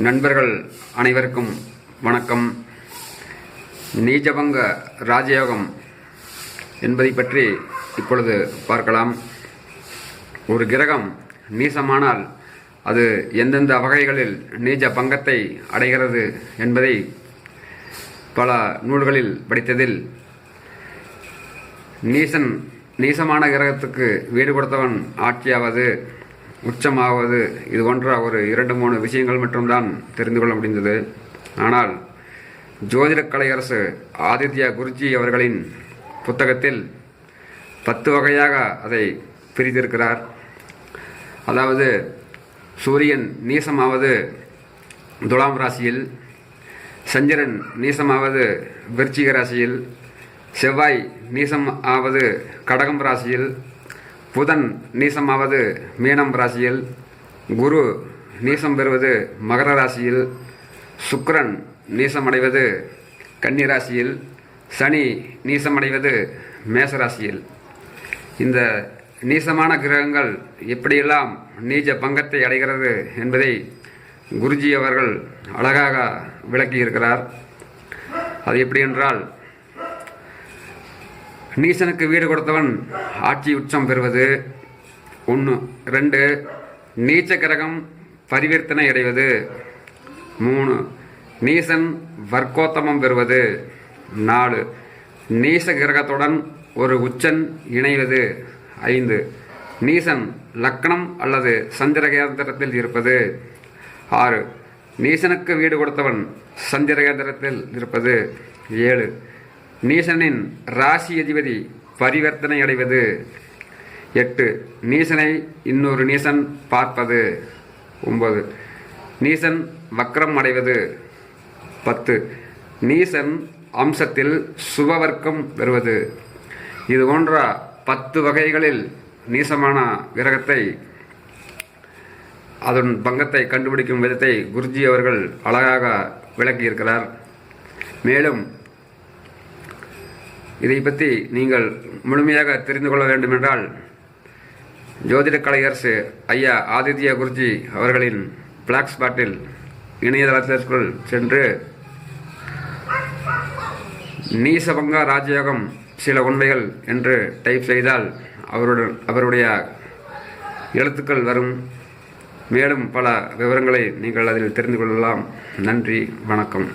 நண்பர்கள் அனைவருக்கும் வணக்கம். நீச்சபங்க ராஜயோகம் என்பதை பற்றி இப்பொழுது பார்க்கலாம். ஒரு கிரகம் நீசமானால் அது எந்தெந்த வகைகளில் நீச்ச பங்கத்தை அடைகிறது என்பதை பல நூல்களில் படித்ததில் நீசமான கிரகத்துக்கு வீடு கொடுத்தவன் ஆட்சியாவது, உச்சமாவது, இது போன்ற ஒரு 2-3 விஷயங்கள் மட்டும்தான் தெரிந்து கொள்ள முடிந்தது. ஆனால் ஜோதிட கலையரசு ஆதித்யா குருஜி அவர்களின் புத்தகத்தில் 10 வகையாக அதை பிரித்திருக்கிறார். அதாவது சூரியன் நீசமாவது துலாம் ராசியில், சந்திரன் நீசமாவது விருச்சிக ராசியில், செவ்வாய் நீசம் ஆவது கடகம் ராசியில், புதன் நீசமாவது மீனம் ராசியில், குரு நீசம் பெறுவது மகர ராசியில், சுக்கிரன் நீசமடைவது கன்னி ராசியில், சனி நீசமடைவது மேச ராசியில். இந்த நீசமான கிரகங்கள் எப்படியெல்லாம் நீச்ச பங்கத்தை அடைகிறது என்பதை குருஜி அவர்கள் அழகாக விளக்கியிருக்கிறார். அது எப்படி என்றால், நீசனுக்கு வீடு கொடுத்தவன் ஆட்சி உச்சம் பெறுவது 1. 2. நீச்ச கிரகம் பரிவர்த்தனை அடைவது 3. நீசன் வர்க்கோத்தமம் பெறுவது 4. நீச கிரகத்துடன் ஒரு உச்சன் இணைவது 5. நீசன் லக்னம் அல்லது சந்திரகேந்திரத்தில் இருப்பது 6. நீசனுக்கு வீடு கொடுத்தவன் சந்திரகேந்திரத்தில் இருப்பது 7. நீசனின் ராசி அதிபதி பரிவர்த்தனை அடைவது 8. நீசனை இன்னொரு நீசன் பார்ப்பது 9. நீசன் வக்ரம் அடைவது 10. நீசன் அம்சத்தில் சுபவர்க்கம் பெறுவது. இது போன்ற 10 வகைகளில் நீசமான கிரகத்தை, அதன் பங்கத்தை கண்டுபிடிக்கும் விதத்தை குருஜி அவர்கள் அழகாக விளக்கியிருக்கிறார். மேலும் இதை பற்றி நீங்கள் முழுமையாக தெரிந்து கொள்ள வேண்டுமென்றால் ஜோதிட கலையரசு ஐயா ஆதித்யா குருஜி அவர்களின் பிளாக் ஸ்பாட்டில் இணையதளத்திற்குள் சென்று நீசபங்க ராஜயோகம் சில உண்மைகள் என்று டைப் செய்தால் அவருடைய எழுத்துக்கள் வரும். மேலும் பல விவரங்களை நீங்கள் அதில் தெரிந்து கொள்ளலாம். நன்றி, வணக்கம்.